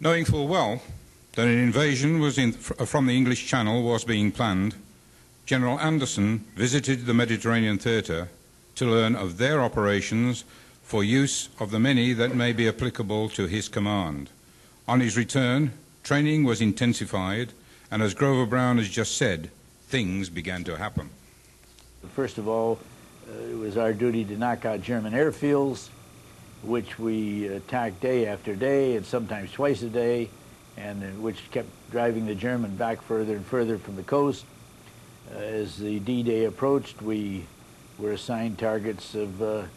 Knowing full well that an invasion from the English Channel was being planned, General Anderson visited the Mediterranean theatre to learn of their operations for use of the many that may be applicable to his command. On his return, training was intensified, and as Grover Brown has just said, things began to happen. First of all, it was our duty to knock out German airfields, which we attacked day after day and sometimes twice a day, and which kept driving the German back further and further from the coast. As the D-Day approached, we were assigned targets to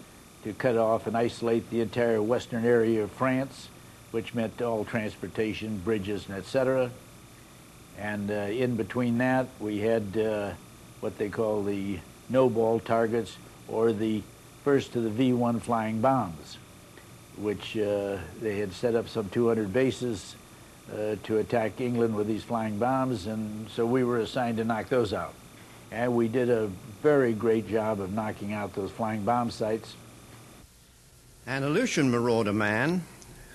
cut off and isolate the entire western area of France, which meant all transportation, bridges, and etc. And in between that, we had what they call the no-ball targets, or the first of the V-1 flying bombs, which they had set up some 200 bases to attack England with these flying bombs, and so we were assigned to knock those out. And we did a very great job of knocking out those flying bomb sites. An Aleutian Marauder man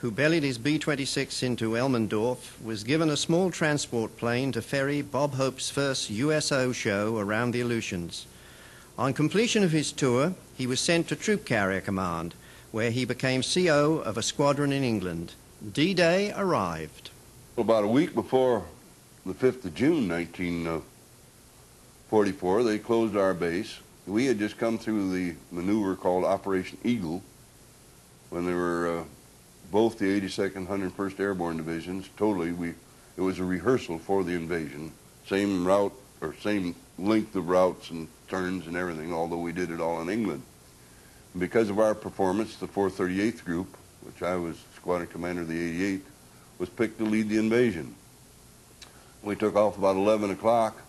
who bellied his B-26 into Elmendorf was given a small transport plane to ferry Bob Hope's first USO show around the Aleutians. On completion of his tour, he was sent to Troop Carrier Command, where he became CO of a squadron in England. D-Day arrived. About a week before the 5th of June, 1944, they closed our base. We had just come through the maneuver called Operation Eagle, when they were both the 82nd, 101st Airborne Divisions. Totally, it was a rehearsal for the invasion. Same route, or same length of routes and turns and everything, although we did it all in England. And because of our performance, the 438th Group, which I was squadron commander of the 88th, was picked to lead the invasion. We took off about 11 o'clock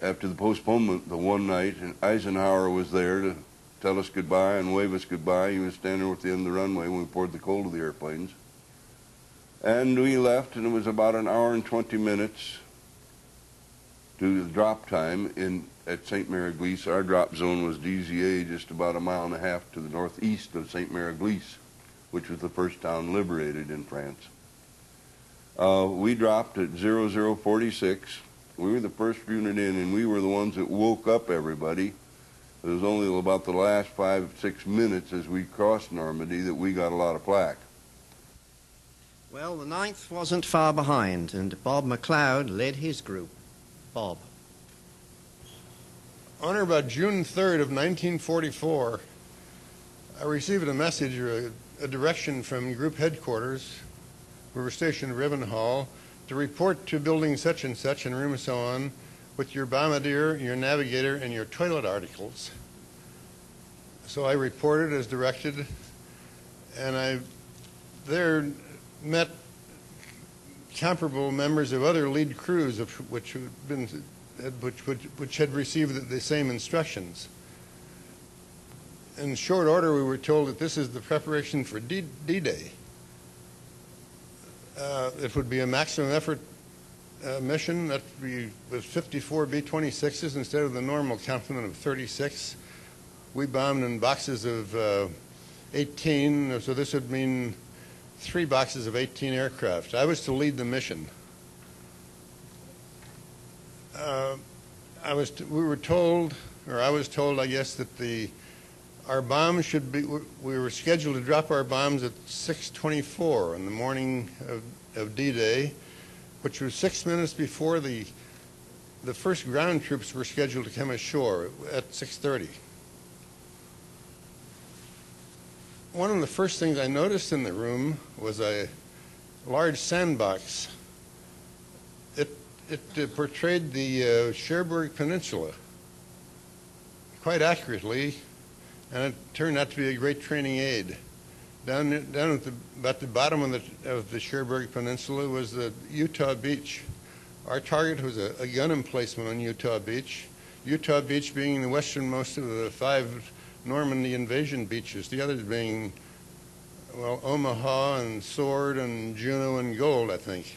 after the postponement the one night, and Eisenhower was there to tell us goodbye and wave us goodbye. He was standing at the end of the runway when we poured the coal to the airplanes. And we left, and it was about an hour and 20 minutes to the drop time at St. Mary-Glisse. Our drop zone was DZA, just about a mile and a half to the northeast of St. Mary-Glisse, which was the first town liberated in France. We dropped at 0046. We were the first unit in, and we were the ones that woke up everybody. It was only about the last 5-6 minutes as we crossed Normandy that we got a lot of flack. Well, the 9th wasn't far behind, and Bob McLeod led his group. Bob. On or about June 3rd of 1944, I received a message, or a direction from group headquarters. We were stationed at Rivenhall to report to building such and such and room so on with your bombardier, your navigator, and your toilet articles. So I reported as directed, and I there met comparable members of other lead crews which had received the same instructions. In short order, we were told that this is the preparation for D-Day. It would be a maximum effort mission that would be with 54 B-26s instead of the normal complement of 36. We bombed in boxes of 18, so this would mean 3 boxes of 18 aircraft. I was to lead the mission. We were told, or I was told, I guess, that our bombs should be, we were scheduled to drop our bombs at 6:24 in the morning of D-Day, which was 6 minutes before the first ground troops were scheduled to come ashore at 6:30. One of the first things I noticed in the room was a large sandbox. It portrayed the Cherbourg Peninsula quite accurately, and it turned out to be a great training aid. Down at about the bottom of the Cherbourg Peninsula was the Utah Beach. Our target was a gun emplacement on Utah Beach. Utah Beach being the westernmost of the 5 Normandy invasion beaches, the others being, well, Omaha and Sword and Juneau and Gold, I think.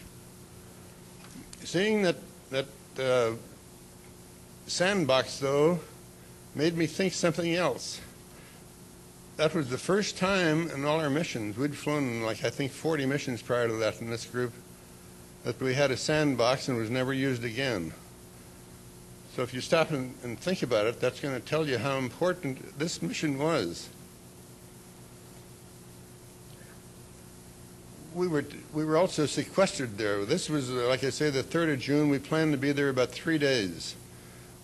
Seeing that sandbox, though, made me think something else. that was the first time in all our missions. We'd flown like I think 40 missions prior to that in this group, that we had a sandbox and was never used again. So if you stop and think about it, that's going to tell you how important this mission was. We were also sequestered there. This was, like I say, the 3rd of June. We planned to be there about 3 days.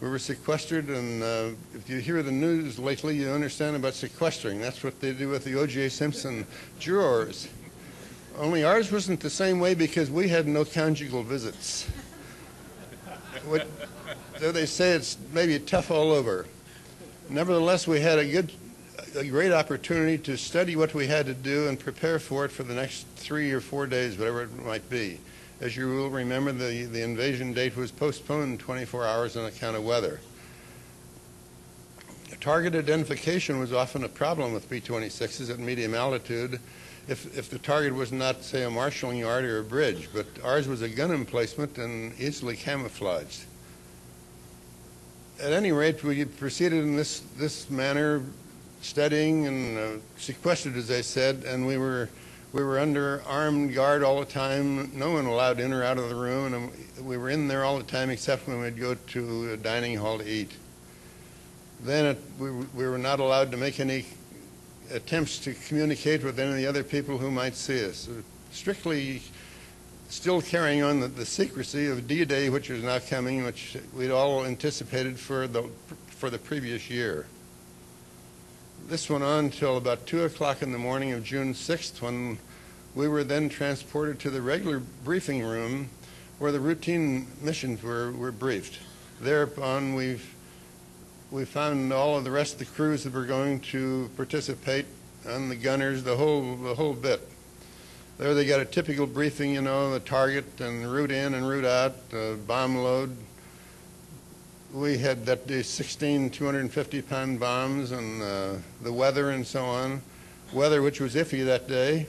We were sequestered, and if you hear the news lately, you understand about sequestering. That's what they do with the O.J. Simpson jurors. Only ours wasn't the same way because we had no conjugal visits. Though they say it's maybe tough all over. Nevertheless, we had a great opportunity to study what we had to do and prepare for it for the next 3 or 4 days, whatever it might be. As you will remember, the invasion date was postponed 24 hours on account of weather. Target identification was often a problem with B-26s at medium altitude if the target was not, say, a marshalling yard or a bridge, but ours was a gun emplacement and easily camouflaged. At any rate, we proceeded in this manner, studying and sequestered, as I said, and we were under armed guard all the time. No one allowed in or out of the room, and we were in there all the time except when we'd go to a dining hall to eat. Then we were not allowed to make any attempts to communicate with any of the other people who might see us. So strictly still carrying on the secrecy of D-Day, which is now coming, which we'd all anticipated for the previous year. This went on until about 2 o'clock in the morning of June 6th, when we were then transported to the regular briefing room where the routine missions were briefed. Thereupon we found all of the rest of the crews that were going to participate, and the gunners, the whole bit. There they got a typical briefing, you know, the target and route in and route out, bomb load. We had that day 16 250-pound bombs, and the weather and so on. Weather which was iffy that day.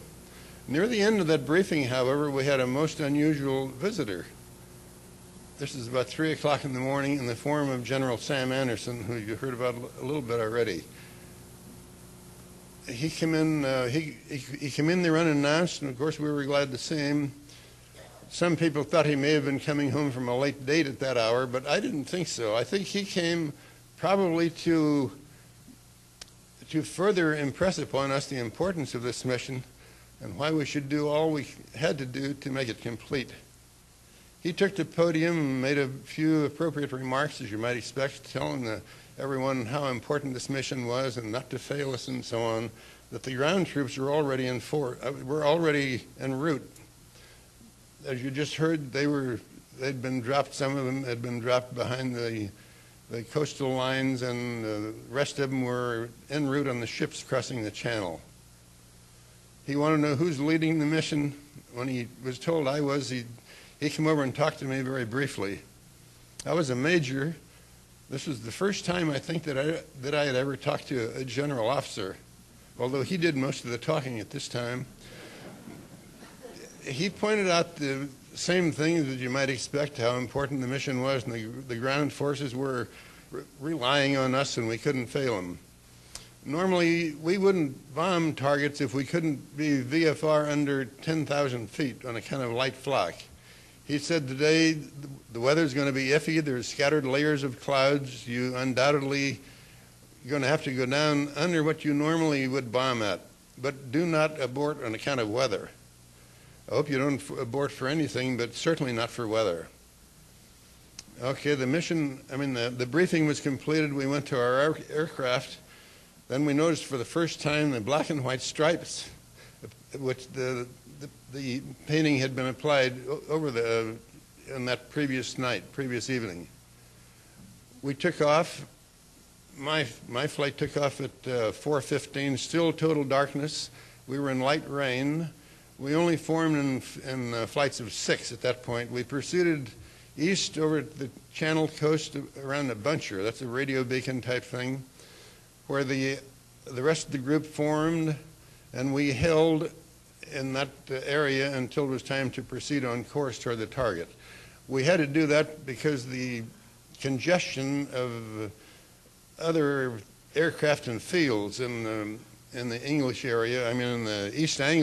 Near the end of that briefing, however, we had a most unusual visitor. This is about 3 o'clock in the morning, in the form of General Sam Anderson, who you heard about a little bit already. He came in. He came in there unannounced, and of course we were glad to see him. Some people thought he may have been coming home from a late date at that hour, but I didn't think so. I think he came probably to further impress upon us the importance of this mission and why we should do all we had to do to make it complete. He took the podium and made a few appropriate remarks, as you might expect, telling everyone how important this mission was and not to fail us and so on, that the ground troops were already were already en route. As you just heard, they'd been dropped. Some of them had been dropped behind the coastal lines, and the rest of them were en route on the ships crossing the channel. He wanted to know who's leading the mission. When he was told I was, he came over and talked to me very briefly. I was a major. This was the first time I think that I had ever talked to a general officer, although he did most of the talking at this time. He pointed out the same things that you might expect, how important the mission was, and the ground forces were relying on us and we couldn't fail them. Normally, we wouldn't bomb targets if we couldn't be VFR under 10,000 feet on a kind of light flock. He said today the weather's going to be iffy, there's scattered layers of clouds, you undoubtedly going to have to go down under what you normally would bomb at, but do not abort on account of weather. I hope you don't abort for anything, but certainly not for weather. Okay, the briefing was completed. We went to our aircraft. Then we noticed for the first time the black and white stripes, which the painting had been applied over on that previous evening. We took off. My flight took off at 4:15, still total darkness. We were in light rain. We only formed in flights of 6 at that point. We proceeded east over the Channel coast around a buncher. That's a radio beacon type thing, where the rest of the group formed, and we held in that area until it was time to proceed on course toward the target. We had to do that because the congestion of other aircraft and fields in in the English area, I mean in the East Anglia